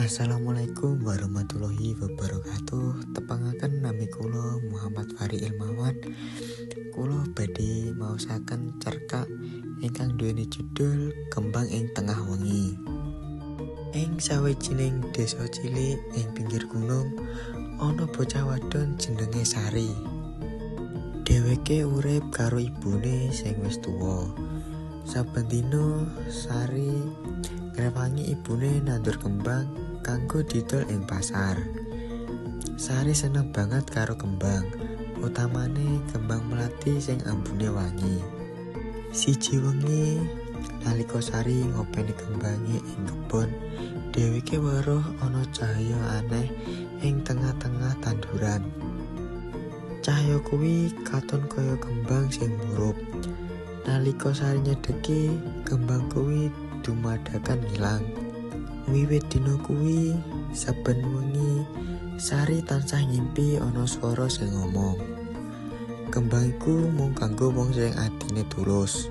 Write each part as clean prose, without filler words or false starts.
Assalamualaikum warahmatullahi wabarakatuh. Tepangaken nami kula Muhammad Fari Ilmawan. Kula badhe maosaken cerkak ingkang duweni judul Kembang ing Tengah Wengi. Ing sawijining desa cilik ing pinggir gunung ana bocah wadon jenenge Sari. Dheweke urip karo ibune sing wis tuwa. Saben dina Sari ngrewangi ibune nandur kembang kanggo didol ing pasar. Sari seneng banget karo kembang, utamane kembang melati sing ambune wangi. Siji wengi nalika Sari ngopeni kembange ing kebon, dheweke weruh ana cahya aneh ing tengah-tengah tanduran. Cahya kuwi katon kaya kembang sing murup. Nalika Sari nyedeki, kembang kuwi dumadakan ilang. Wiwit dina kuwi, saben wengi Sari tansah ngimpi ana swara sing ngomong, kembang iku mung kanggo wong sing atine tulus.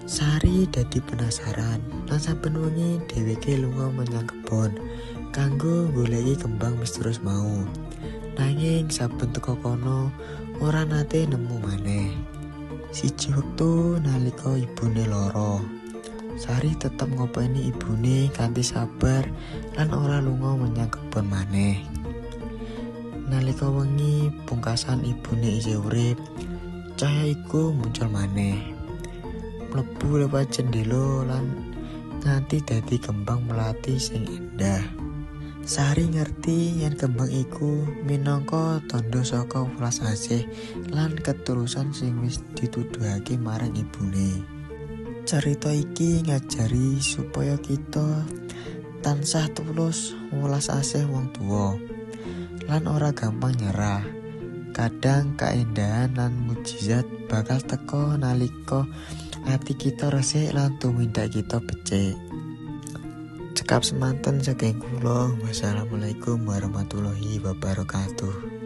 Sari dadi penasaran, lan saben wengi dheweke lunga menyang kebon kanggo goleki kembang misterius mau. Nanging saben teka kono ora nate nemu maneh. Siji wektu nalika ibune lara, Sari tetep ngopeni ibune kanthi sabar lan ora lunga menyang kebon maneh. Nalika wengi pungkasan ibune isih urip, cahya iku muncul maneh, mlebu lewat jendela lan nganti dadi kembang melati sing indah. Sari ngerti yen kembang iku minangka tandha saka welas asih lan ketulusan sing wis dituduhake marang ibune. Cerita iki ngajari supaya kita tansah tulus welas asih wong tuwa lan ora gampang nyerah. Kadang kaendahan lan mukjizat bakal teka nalika ati kita resik lan tumindak kita becik. Cekap semanten saking kula. Wassalamualaikum warahmatullahi wabarakatuh.